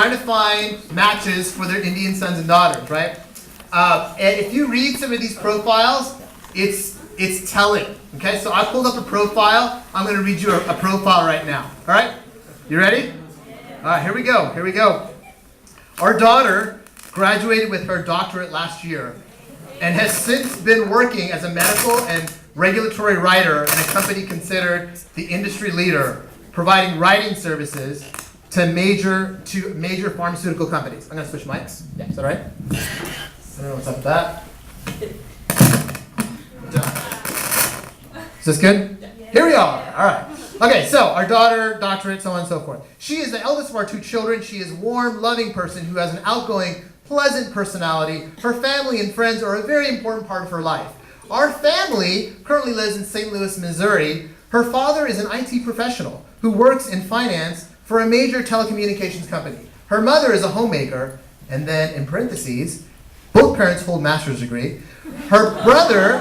trying to find matches for their Indian sons and daughters, right? And if you read some of these profiles, it's telling. Okay, so I pulled up a profile. I'm going to read you a profile right now. All right, you ready? All right, here we go. Here we go. Our daughter graduated with her doctorate last year and has since been working as a medical and regulatory writer in a company considered the industry leader, providing writing services to major pharmaceutical companies. I'm going to switch mics. Yeah, is that right? I don't know what's up with that. Is this good? Here we are. All right. Okay, so our daughter, doctorate, so on and so forth. She is the eldest of our two children. She is a warm, loving person who has an outgoing, pleasant personality. Her family and friends are a very important part of her life. Our family currently lives in St. Louis, Missouri. Her father is an IT professional who works in finance for a major telecommunications company. Her mother is a homemaker, and then in parentheses, both parents hold master's degree. Her brother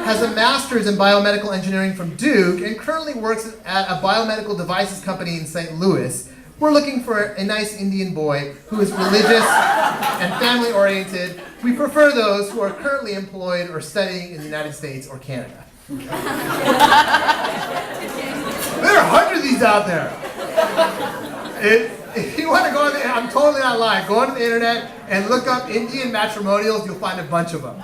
has a master's in biomedical engineering from Duke and currently works at a biomedical devices company in St. Louis. We're looking for a nice Indian boy who is religious and family-oriented. We prefer those who are currently employed or studying in the United States or Canada. There are hundreds of these out there. If you want to go on the, I'm totally not lying, go onto the internet and look up Indian matrimonials, you'll find a bunch of them.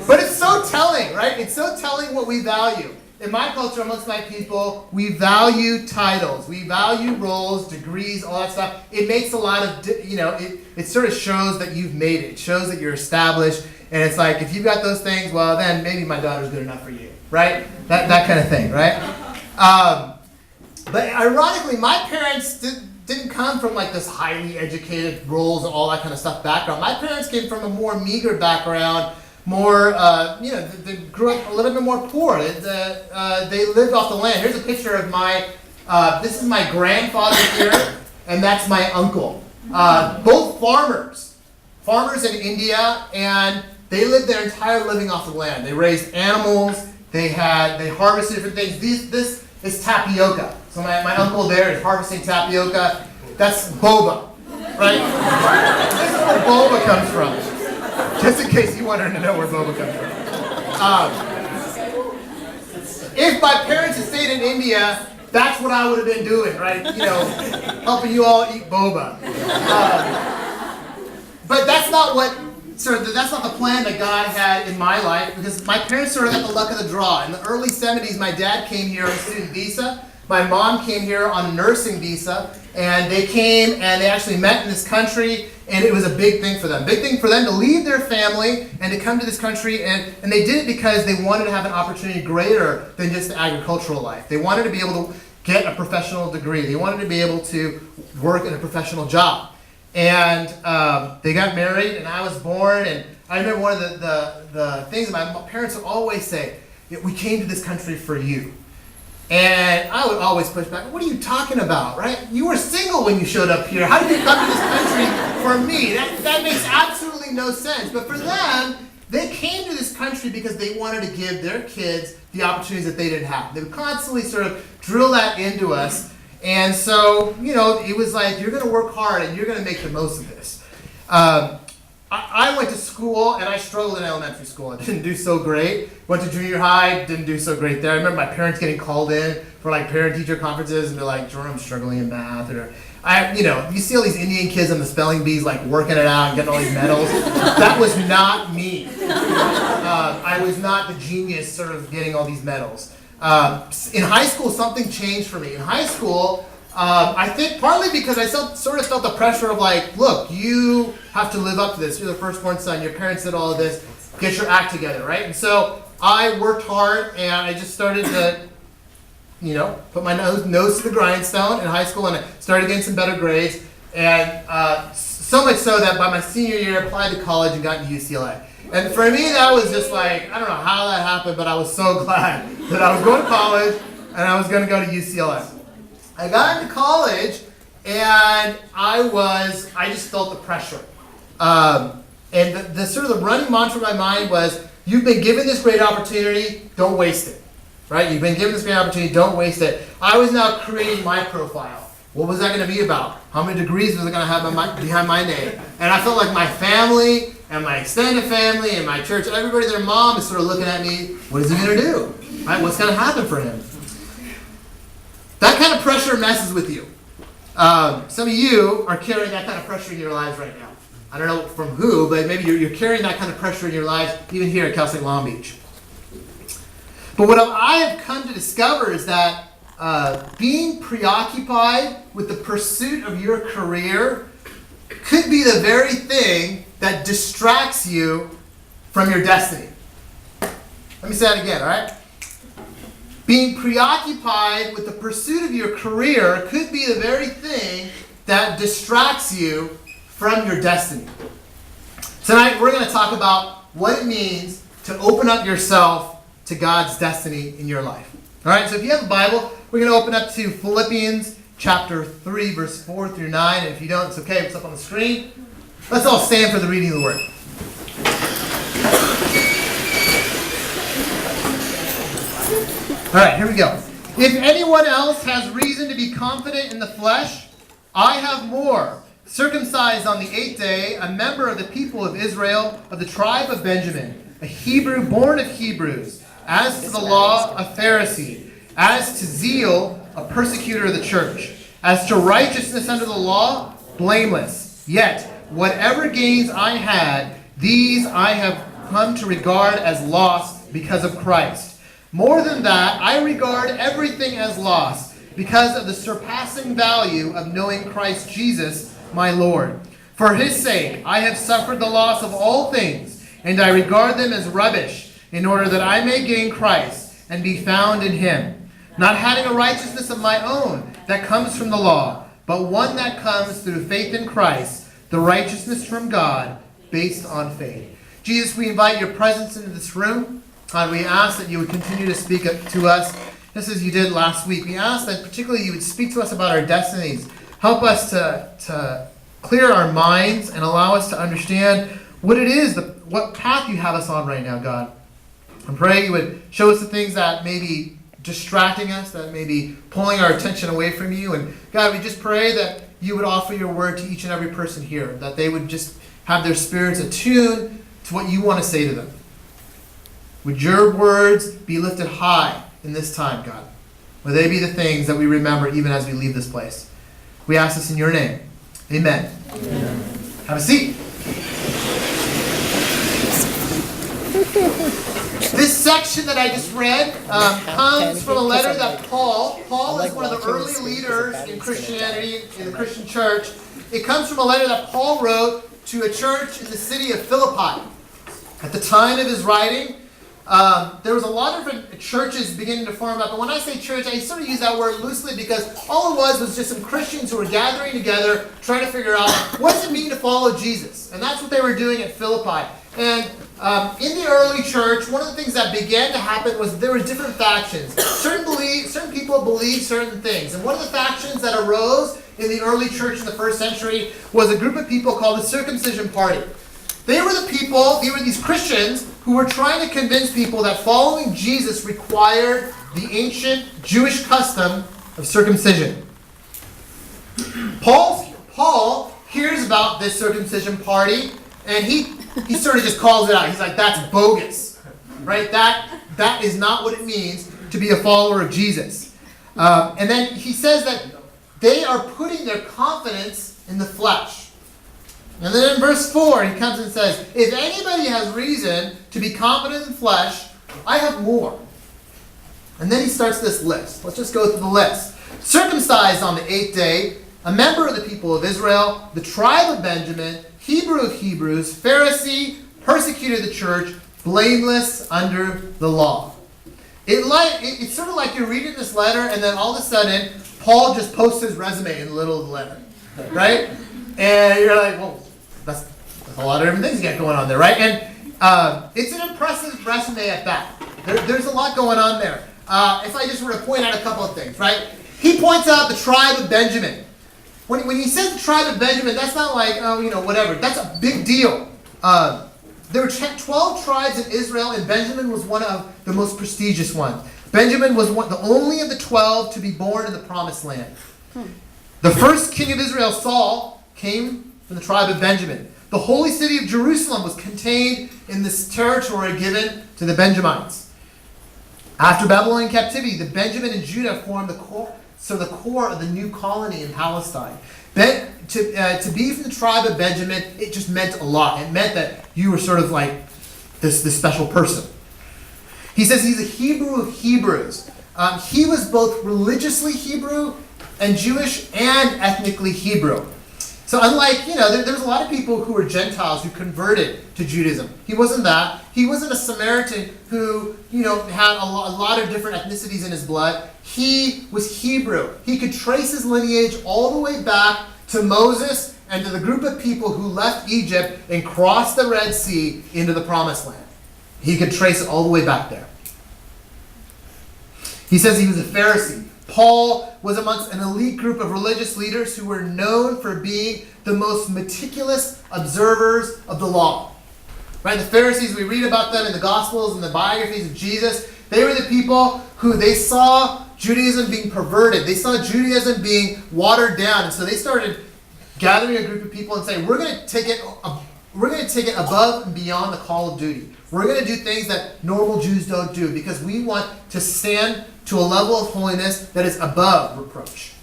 But it's so telling, right? It's so telling what we value. In my culture, amongst my people, we value titles. We value roles, degrees, all that stuff. It makes a lot of, it sort of shows that you've made it. It shows that you're established. And it's like, if you've got those things, well, then maybe my daughter's good enough for you, right? That kind of thing, right? But ironically, my parents didn't come from like this highly educated roles and all that kind of stuff background. My parents came from a more meager background. More, they grew up a little bit more poor. They lived off the land. Here's a picture of this is my grandfather here, and that's my uncle. Both farmers in India, and they lived their entire living off the land. They raised animals. They harvested different things. This is tapioca. So my uncle there is harvesting tapioca. That's boba, right? This is where boba comes from. Just in case you wanted to know where boba comes from. If my parents had stayed in India, that's what I would have been doing, right? Helping you all eat boba. But that's not the plan that God had in my life, because my parents sort of got the luck of the draw. In the early 70s, my dad came here on a student visa. My mom came here on a nursing visa, and they came and they actually met in this country, and it was a big thing for them. Big thing for them to leave their family and to come to this country, and they did it because they wanted to have an opportunity greater than just the agricultural life. They wanted to be able to get a professional degree. They wanted to be able to work in a professional job. And they got married, and I was born, and I remember one of the things that my parents would always say, we came to this country for you. And I would always push back, what are you talking about, right? You were single when you showed up here. How did you come to this country for me? That makes absolutely no sense. But for them, they came to this country because they wanted to give their kids the opportunities that they didn't have. They would constantly sort of drill that into us. And so, it was like, you're going to work hard and you're going to make the most of this. I went to school, and I struggled in elementary school. I didn't do so great. Went to junior high, didn't do so great there. I remember my parents getting called in for like parent-teacher conferences, and they're like, Jerome's struggling in math. Or, you see all these Indian kids on the spelling bees like working it out and getting all these medals. That was not me. I was not the genius sort of getting all these medals. In high school, something changed for me. In high school, I think partly because I sort of felt the pressure of like, look, you have to live up to this. You're the firstborn son. Your parents did all of this. Get your act together, right? And so I worked hard, and I just started to, put my nose to the grindstone in high school, and I started getting some better grades. And so much so that by my senior year, I applied to college and got into UCLA. And for me, that was just like, I don't know how that happened, but I was so glad that I was going to college and I was going to go to UCLA. I got into college, and I just felt the pressure. And the sort of the running mantra in my mind was, you've been given this great opportunity, don't waste it. Right? You've been given this great opportunity, don't waste it. I was now creating my profile. What was that going to be about? How many degrees was it going to have behind my name? And I felt like my family and my extended family and my church, everybody, their mom is sort of looking at me. What is he going to do? Right? What's going to happen for him? That kind of pressure messes with you. Some of you are carrying that kind of pressure in your lives right now. I don't know from who, but maybe you're carrying that kind of pressure in your lives, even here at Cal State Long Beach. But what I have come to discover is that being preoccupied with the pursuit of your career could be the very thing that distracts you from your destiny. Let me say that again, all right? Being preoccupied with the pursuit of your career could be the very thing that distracts you from your destiny. Tonight, we're going to talk about what it means to open up yourself to God's destiny in your life. All right, so if you have a Bible, we're going to open up to Philippians chapter 3, verse 4 through 9. And if you don't, it's okay. It's up on the screen. Let's all stand for the reading of the Word. All right, here we go. If anyone else has reason to be confident in the flesh, I have more. Circumcised on the 8th day, a member of the people of Israel, of the tribe of Benjamin, a Hebrew born of Hebrews, as to the law, a Pharisee, as to zeal, a persecutor of the church, as to righteousness under the law, blameless. Yet, whatever gains I had, these I have come to regard as loss because of Christ. More than that, I regard everything as loss because of the surpassing value of knowing Christ Jesus, my Lord. For his sake, I have suffered the loss of all things, and I regard them as rubbish, in order that I may gain Christ and be found in him, not having a righteousness of my own that comes from the law, but one that comes through faith in Christ, the righteousness from God, based on faith. Jesus, we invite your presence into this room. God, we ask that you would continue to speak to us, just as you did last week. We ask that particularly you would speak to us about our destinies. Help us to clear our minds and allow us to understand what it is, what path you have us on right now, God. I pray you would show us the things that may be distracting us, that may be pulling our attention away from you. And God, we just pray that you would offer your word to each and every person here, that they would just have their spirits attuned to what you want to say to them. Would your words be lifted high in this time, God? Would they be the things that we remember even as we leave this place? We ask this in your name. Amen. Amen. Have a seat. This section that I just read comes from a letter that Paul is one of the early leaders in Christianity, in the Christian church. It comes from a letter that Paul wrote to a church in the city of Philippi. At the time of his writing, there was a lot of different churches beginning to form up. And when I say church, I sort of use that word loosely because all it was just some Christians who were gathering together, trying to figure out what does it mean to follow Jesus. And that's what they were doing at Philippi. And in the early church, one of the things that began to happen was there were different factions. Certain people believed certain things. And one of the factions that arose in the early church in the first century was a group of people called the Circumcision Party. They were these Christians who were trying to convince people that following Jesus required the ancient Jewish custom of circumcision. Paul hears about this circumcision party, and he sort of just calls it out. He's like, that's bogus, right? That is not what it means to be a follower of Jesus. And then he says that they are putting their confidence in the flesh. And then in verse 4, he comes and says, if anybody has reason to be confident in flesh, I have more. And then he starts this list. Let's just go through the list. Circumcised on the 8th day, a member of the people of Israel, the tribe of Benjamin, Hebrew of Hebrews, Pharisee, persecuted the church, blameless under the law. It's sort of like you're reading this letter, and then all of a sudden, Paul just posts his resume in the middle of the letter. Right? And you're like, well, that's a lot of different things you got going on there, right? And it's an impressive resume at that. There's a lot going on there. If I just were to point out a couple of things, right? He points out the tribe of Benjamin. When he says the tribe of Benjamin, that's not like, whatever. That's a big deal. There were 12 tribes in Israel, and Benjamin was one of the most prestigious ones. Benjamin was the only of the 12 to be born in the Promised Land. The first king of Israel, Saul, came from the tribe of Benjamin. The holy city of Jerusalem was contained in this territory given to the Benjamites. After Babylonian captivity, the Benjamin and Judah formed the core of the new colony in Palestine. To be from the tribe of Benjamin, it just meant a lot. It meant that you were sort of like this special person. He says he's a Hebrew of Hebrews. He was both religiously Hebrew and Jewish and ethnically Hebrew. So unlike, there was a lot of people who were Gentiles who converted to Judaism. He wasn't that. He wasn't a Samaritan who, had a lot of different ethnicities in his blood. He was Hebrew. He could trace his lineage all the way back to Moses and to the group of people who left Egypt and crossed the Red Sea into the Promised Land. He could trace it all the way back there. He says he was a Pharisee. Paul was amongst an elite group of religious leaders who were known for being the most meticulous observers of the law. Right? The Pharisees, we read about them in the Gospels and the biographies of Jesus. They were the people who they saw Judaism being perverted. They saw Judaism being watered down. And so they started gathering a group of people and saying, we're going to take it above and beyond the call of duty. We're going to do things that normal Jews don't do because we want to stand to a level of holiness that is above reproach.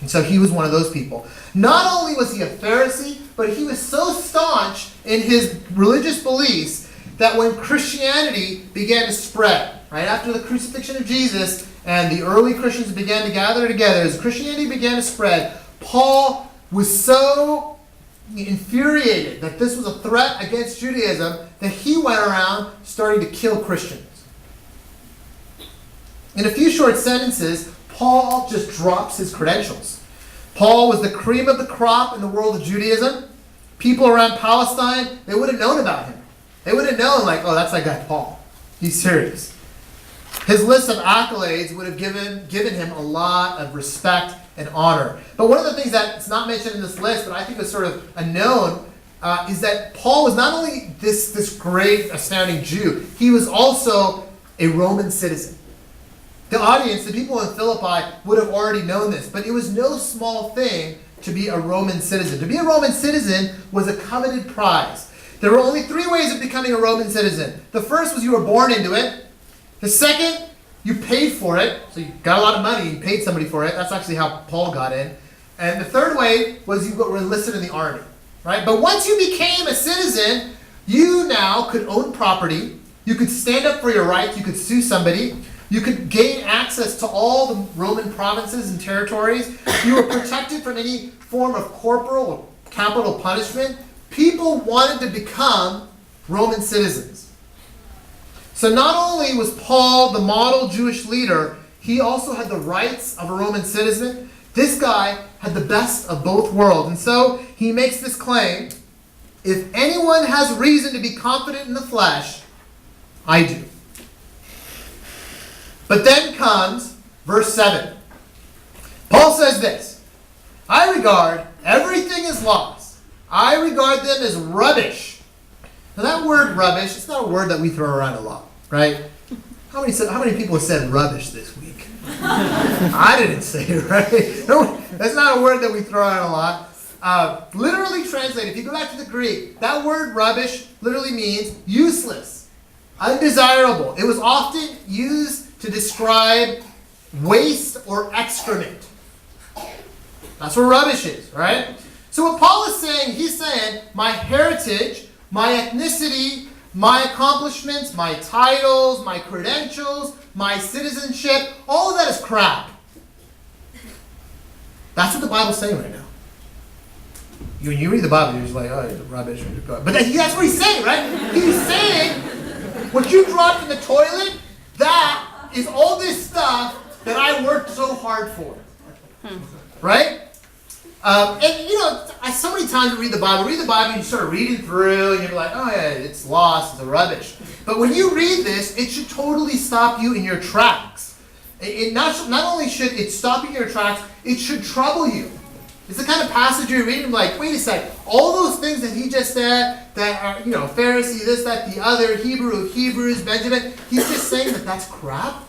And so he was one of those people. Not only was he a Pharisee, but he was so staunch in his religious beliefs that when Christianity began to spread, right after the crucifixion of Jesus, and the early Christians began to gather together, as Christianity began to spread, Paul was so infuriated that this was a threat against Judaism that he went around starting to kill Christians. In a few short sentences, Paul just drops his credentials. Paul was the cream of the crop in the world of Judaism. People around Palestine, they would have known about him. They would have known, like, oh, that's that guy Paul. He's serious. His list of accolades would have given him a lot of respect and honor. But one of the things that's not mentioned in this list, but I think is sort of a known, is that Paul was not only this great, astounding Jew, he was also a Roman citizen. The audience, the people in Philippi, would have already known this, but it was no small thing to be a Roman citizen. To be a Roman citizen was a coveted prize. There were only 3 ways of becoming a Roman citizen. The first was you were born into it. The second, you paid for it. So you got a lot of money, you paid somebody for it. That's actually how Paul got in. And the third way was you were enlisted in the army. Right? But once you became a citizen, you now could own property. You could stand up for your rights. You could sue somebody. You could gain access to all the Roman provinces and territories. You were protected from any form of corporal or capital punishment. People wanted to become Roman citizens. So not only was Paul the model Jewish leader, he also had the rights of a Roman citizen. This guy had the best of both worlds. And so he makes this claim, if anyone has reason to be confident in the flesh, I do. But then comes verse 7. Paul says this, I regard everything as loss. I regard them as rubbish. Now that word rubbish, it's not a word that we throw around a lot, right? How many people have said rubbish this week? I didn't say it, right? No, that's not a word that we throw around a lot. Literally translated, if you go back to the Greek, that word rubbish literally means useless, undesirable. It was often used to describe waste or excrement. That's what rubbish is, right? So what Paul is saying, he's saying, my heritage, my ethnicity, my accomplishments, my titles, my credentials, my citizenship, all of that is crap. That's what the Bible's saying right now. When you read the Bible, you're just like, oh, it's rubbish. But that's what he's saying, right? He's saying, what you dropped in the toilet, that is all this stuff that I worked so hard for. Right? So many times we read the Bible and you start reading through and you're like, oh yeah, it's lost, it's rubbish. But when you read this, it should totally stop you in your tracks. Not only should it stop you in your tracks, it should trouble you. It's the kind of passage you're reading like, wait a sec, all those things that he just said, that are, Pharisee, this, that, the other, Hebrew of Hebrews, Benjamin, he's just saying that that's crap.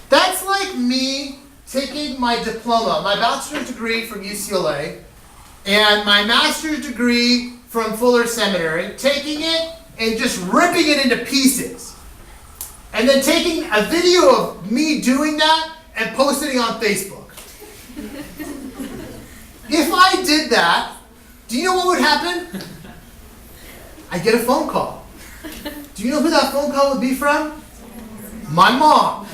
That's like me taking my diploma, my bachelor's degree from UCLA, and my master's degree from Fuller Seminary, taking it and just ripping it into pieces. And then taking a video of me doing that and posting it on Facebook. If I did that, do you know what would happen? I'd get a phone call. Do you know who that phone call would be from? My mom.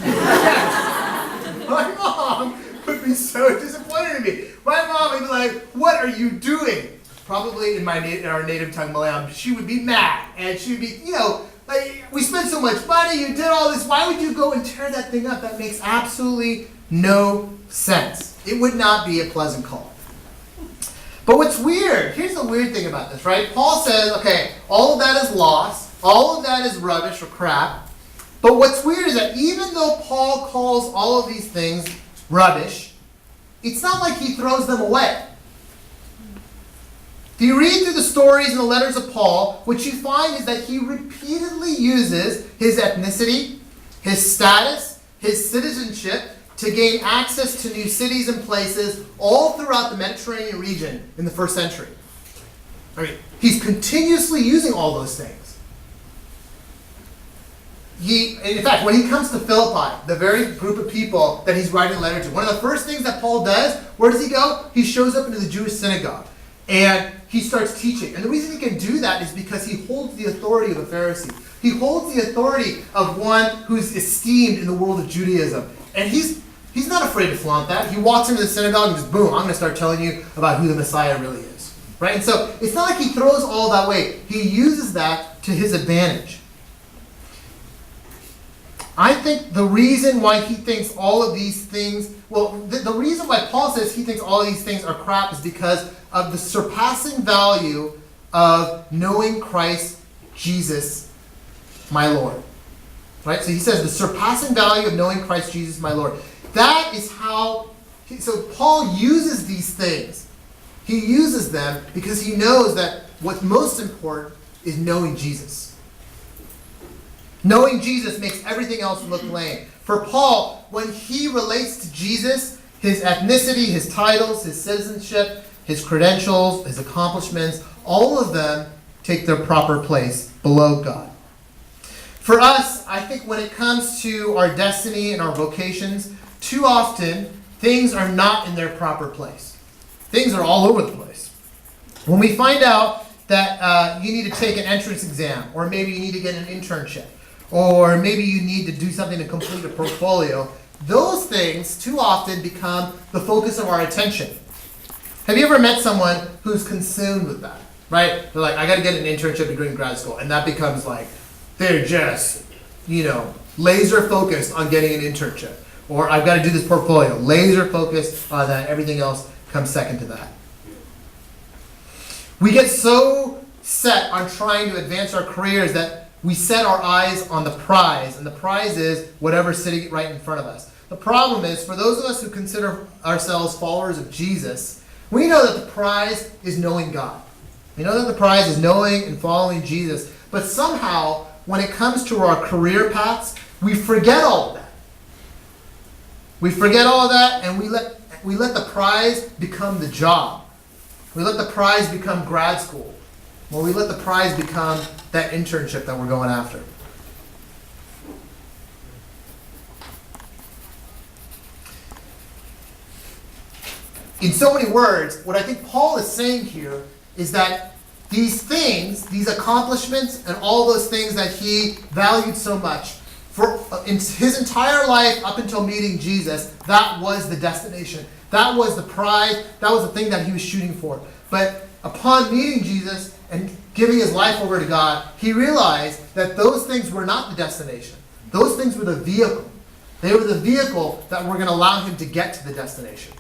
My mom would be so disappointed in me. My mom would be like, what are you doing? Probably in our native tongue, Malayalam, she would be mad. And she would be, like, we spent so much money, you did all this, why would you go and tear that thing up? That makes absolutely no sense. It would not be a pleasant call. But what's weird, here's the weird thing about this, right? Paul says, okay, all of that is lost, all of that is rubbish or crap. But what's weird is that even though Paul calls all of these things rubbish, it's not like he throws them away. If you read through the stories and the letters of Paul, what you find is that he repeatedly uses his ethnicity, his status, his citizenship to gain access to new cities and places all throughout the Mediterranean region in the first century. I mean, he's continuously using all those things. In fact, when he comes to Philippi, the very group of people that he's writing a letter to, one of the first things that Paul does, where does he go? He shows up into the Jewish synagogue. And he starts teaching. And the reason he can do that is because he holds the authority of a Pharisee. He holds the authority of one who's esteemed in the world of Judaism. And he's not afraid to flaunt that. He walks into the synagogue and just, boom, I'm going to start telling you about who the Messiah really is. Right? And so it's not like he throws all that away. He uses that to his advantage. I think the reason why he thinks all of these things, the reason why Paul says he thinks all of these things are crap is because of the surpassing value of knowing Christ Jesus, my Lord. Right? So he says the surpassing value of knowing Christ Jesus, my Lord. That is how, so Paul uses these things. He uses them because he knows that what's most important is knowing Jesus. Knowing Jesus makes everything else look lame. For Paul, when he relates to Jesus, his ethnicity, his titles, his citizenship, his credentials, his accomplishments, all of them take their proper place below God. For us, I think when it comes to our destiny and our vocations, too often things are not in their proper place. Things are all over the place. When we find out that you need to take an entrance exam, or maybe you need to get an internship, or maybe you need to do something to complete a portfolio, those things too often become the focus of our attention. Have you ever met someone who's consumed with that, right? They're like, I got to get an internship during grad school, and that becomes like, they're just, laser focused on getting an internship. Or I've got to do this portfolio, laser focused on that, everything else comes second to that. We get so set on trying to advance our careers that we set our eyes on the prize, and the prize is whatever's sitting right in front of us. The problem is, for those of us who consider ourselves followers of Jesus, we know that the prize is knowing God. We know that the prize is knowing and following Jesus, but somehow, when it comes to our career paths, we forget all of that. We forget all of that, and we let the prize become the job. We let the prize become grad school. Or we let the prize become that internship that we're going after. In so many words, what I think Paul is saying here is that these things, these accomplishments, and all those things that he valued so much, in his entire life up until meeting Jesus, that was the destination. That was the prize. That was the thing that he was shooting for. But upon meeting Jesus and giving his life over to God, he realized that those things were not the destination. Those things were the vehicle. They were the vehicle that were going to allow him to get to the destination.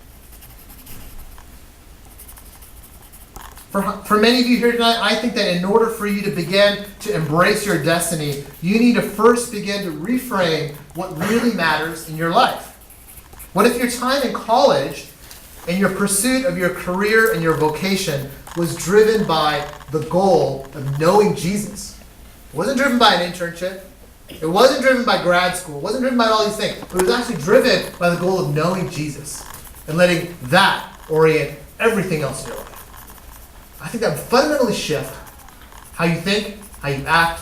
For many of you here tonight, I think that in order for you to begin to embrace your destiny, you need to first begin to reframe what really matters in your life. What if your time in college and your pursuit of your career and your vocation was driven by the goal of knowing Jesus? It wasn't driven by an internship. It wasn't driven by grad school. It wasn't driven by all these things. But it was actually driven by the goal of knowing Jesus and letting that orient everything else in your life. I think that would fundamentally shift how you think, how you act,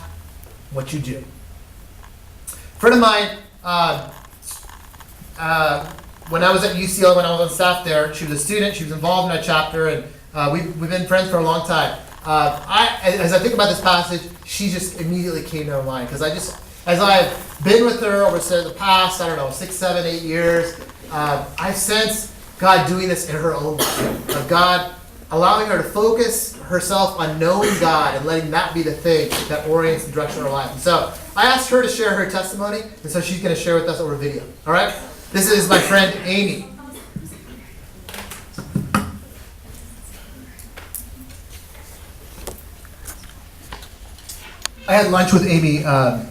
what you do. A friend of mine, when I was at UCL, when I was on staff there, she was a student. She was involved in our chapter, and we've been friends for a long time. As I think about this passage, she just immediately came to my mind because as I've been with her over the past, 6, 7, 8 years, I've sensed God doing this in her own life. Of God allowing her to focus herself on knowing God and letting that be the thing that orients the direction of her life. And so I asked her to share her testimony, and so she's going to share with us over video. All right? This is my friend Amy. I had lunch with Amy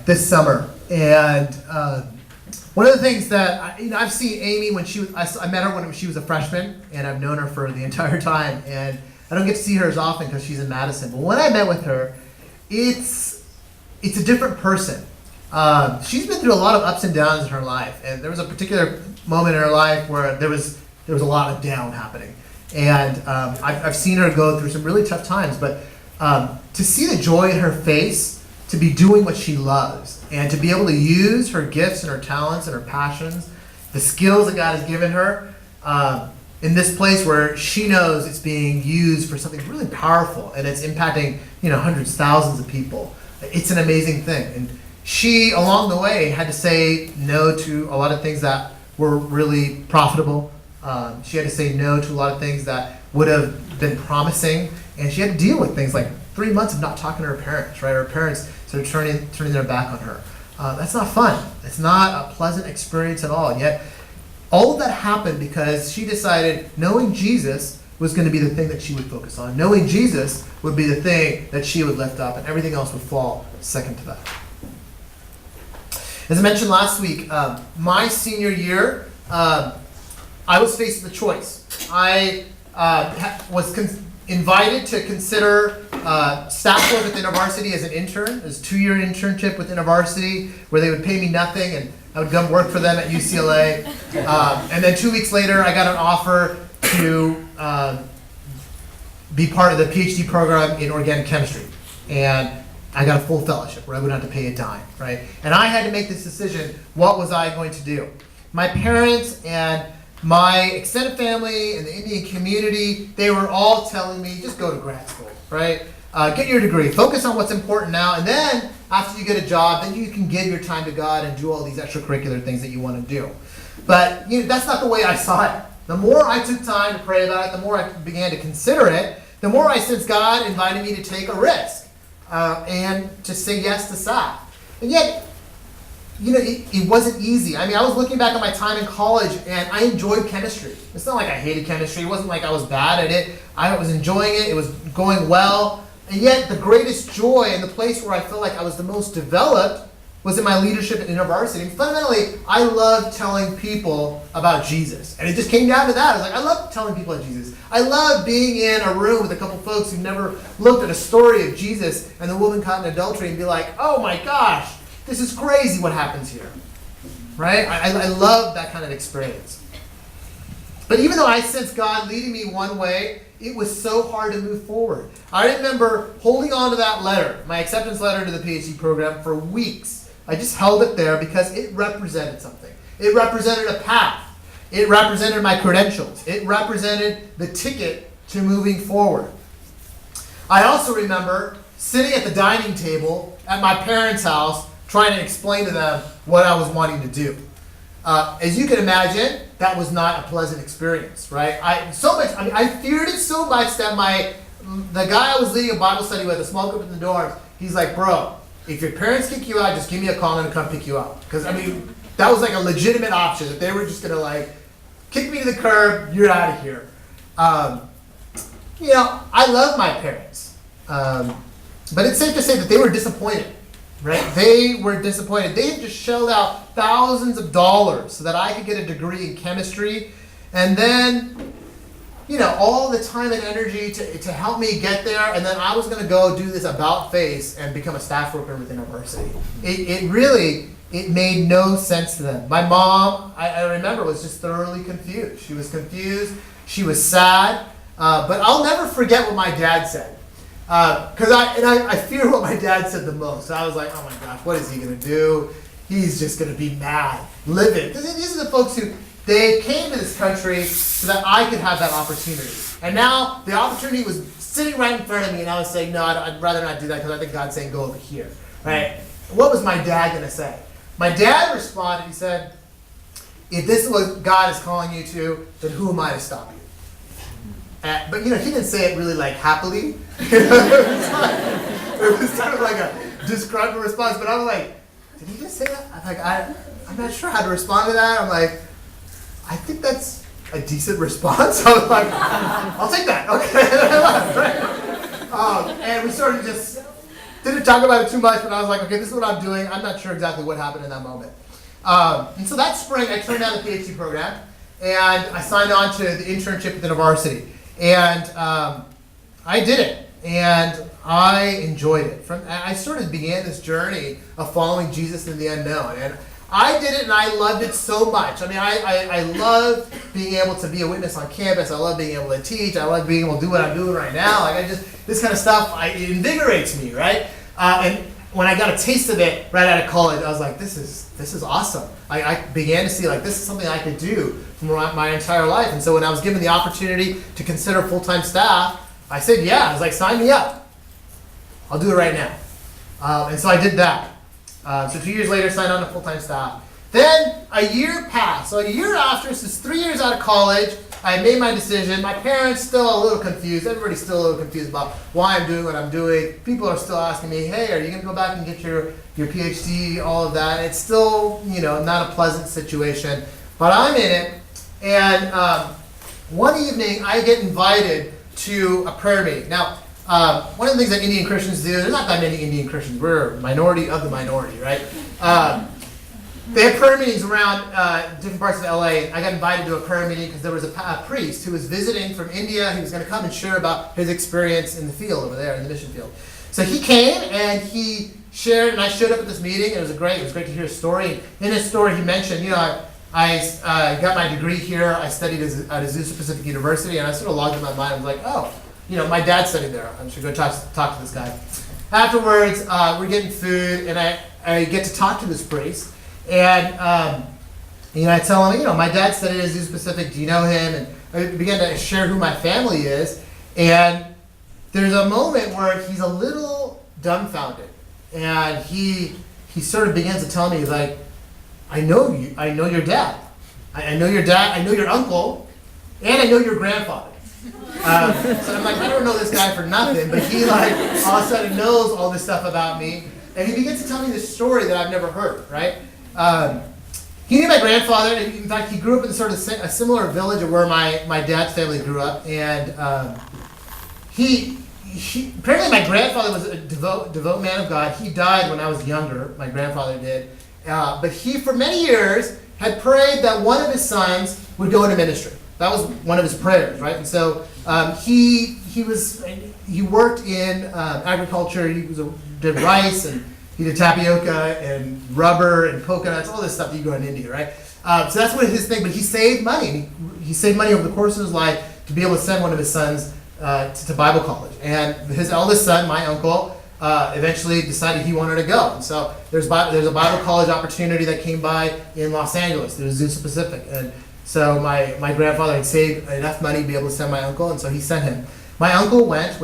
this summer, and one of the things that I've seen Amy when I met her when she was a freshman, and I've known her for the entire time, and I don't get to see her as often because she's in Madison. But when I met with her, it's a different person. She's been through a lot of ups and downs in her life, and there was a particular moment in her life where there was a lot of down happening, and I've seen her go through some really tough times. But to see the joy in her face, to be doing what she loves, and to be able to use her gifts and her talents and her passions, the skills that God has given her, in this place where she knows it's being used for something really powerful, and it's impacting hundreds, thousands of people. It's an amazing thing. And she, along the way, had to say no to a lot of things that were really profitable. She had to say no to a lot of things that would have been promising, and she had to deal with things like 3 months of not talking to her parents, right? Her parents sort of turning their back on her. That's not fun. It's not a pleasant experience at all. Yet, all of that happened because she decided knowing Jesus was going to be the thing that she would focus on. Knowing Jesus would be the thing that she would lift up, and everything else would fall second to that. As I mentioned last week, my senior year, I was faced with a choice. I was invited to consider staff work with InterVarsity as an intern. It was a 2-year internship with InterVarsity where they would pay me nothing, and I would come work for them at UCLA. And then 2 weeks later, I got an offer to be part of the PhD program in organic chemistry. And I got a full fellowship where I wouldn't have to pay a dime, right? And I had to make this decision, what was I going to do? My parents and my extended family and the Indian community, they were all telling me, just go to grad school, right? Get your degree, focus on what's important now, and then after you get a job, then you can give your time to God and do all these extracurricular things that you want to do. But that's not the way I saw it. The more I took time to pray about it, the more I began to consider it, the more I sensed God invited me to take a risk and to say yes to SAP. And yet, it wasn't easy. I mean, I was looking back at my time in college, and I enjoyed chemistry. It's not like I hated chemistry. It wasn't like I was bad at it. I was enjoying it. It was going well. And yet, the greatest joy and the place where I felt like I was the most developed was in my leadership at InterVarsity. And fundamentally, I loved telling people about Jesus. And it just came down to that. I was like, I love telling people about Jesus. I love being in a room with a couple folks who never looked at a story of Jesus and the woman caught in adultery and be like, oh my gosh, this is crazy what happens here, right? I love that kind of experience. But even though I sensed God leading me one way, it was so hard to move forward. I remember holding on to that letter, my acceptance letter to the PhD program, for weeks. I just held it there because it represented something. It represented a path. It represented my credentials. It represented the ticket to moving forward. I also remember sitting at the dining table at my parents' house trying to explain to them what I was wanting to do. As you can imagine, that was not a pleasant experience, right? I feared it so much that the guy I was leading a Bible study with, a small group in the dorms, he's like, bro, if your parents kick you out, just give me a call and I'm gonna come pick you up. Because that was like a legitimate option. If they were just gonna kick me to the curb, you're out of here. I love my parents, but it's safe to say that they were disappointed. Right? They were disappointed. They had just shelled out thousands of dollars so that I could get a degree in chemistry. And then all the time and energy to help me get there, and then I was going to go do this about face and become a staff worker within a university. It made no sense to them. My mom, I remember, was just thoroughly confused. She was confused. She was sad. But I'll never forget what my dad said. Because I fear what my dad said the most. So I was like, oh my gosh, what is he going to do? He's just going to be mad, livid. Because these are the folks who, they came to this country so that I could have that opportunity. And now the opportunity was sitting right in front of me, and I was saying, no, I'd rather not do that because I think God's saying go over here. Right? What was my dad going to say? My dad responded, he said, if this is what God is calling you to, then who am I to stop you? But he didn't say it really like happily. It was kind of like a disgruntled response, but I was like, did he just say that? I'm not sure how to respond to that. I'm like, I think that's a decent response. I was like, I'll take that. Okay. And we sort of just didn't talk about it too much, but I was like, okay, this is what I'm doing. I'm not sure exactly what happened in that moment. And so that spring, I turned down the PhD program, and I signed on to the internship at the university. And I did it, and I enjoyed it. I sort of began this journey of following Jesus in the unknown, and I did it, and I loved it so much. I mean, I love being able to be a witness on campus. I love being able to teach. I love being able to do what I'm doing right now. This kind of stuff, it invigorates me, right? And when I got a taste of it right out of college, I was like, this is awesome. I began to see this is something I could do for my entire life. And so when I was given the opportunity to consider full-time staff, I said, yeah. I was like, sign me up. I'll do it right now. And so I did that. So 2 years later, signed on to full-time staff. Then a year passed. So a year after, so it's 3 years out of college, I made my decision. My parents still a little confused. Everybody's still a little confused about why I'm doing what I'm doing. People are still asking me, hey, are you going to go back and get your PhD, all of that. It's still, not a pleasant situation. But I'm in it. And one evening, I get invited to a prayer meeting. Now, one of the things that Indian Christians do, there's not that many Indian Christians. We're a minority of the minority, right? They have prayer meetings around different parts of LA. I got invited to a prayer meeting because there was a priest who was visiting from India. He was going to come and share about his experience in the field over there, in the mission field. So he came and he shared, and I showed up at this meeting. It was great to hear his story. In his story, he mentioned, I got my degree here. I studied at Azusa Pacific University, and I sort of logged in my mind. I was like, oh, my dad studied there. I should go talk to this guy. Afterwards, we're getting food, and I get to talk to this priest. And, I tell him, my dad studied at Azusa Pacific. Do you know him? And I began to share who my family is. And there's a moment where he's a little dumbfounded. And he sort of begins to tell me, he's like, I know you. I know your dad. I know your dad. I know your uncle. And I know your grandfather. So I'm like, I don't know this guy for nothing. But he, all of a sudden knows all this stuff about me. And he begins to tell me this story that I've never heard, right? He knew my grandfather. In fact, he grew up in sort of a similar village of where my dad's family grew up. And he apparently my grandfather was a devout man of God. He died when I was younger. My grandfather did. But he, for many years, had prayed that one of his sons would go into ministry. That was one of his prayers, right? And so he worked in agriculture. He did rice, and he did tapioca and rubber and coconuts, all this stuff that you grow in India, right? So that's what his thing. But he saved money. He saved money over the course of his life to be able to send one of his sons to Bible college. And his eldest son, my uncle, eventually decided he wanted to go. And so there's a Bible college opportunity that came by in Los Angeles. There's Azusa Pacific. And so my grandfather had saved enough money to be able to send my uncle, and so he sent him. My uncle went with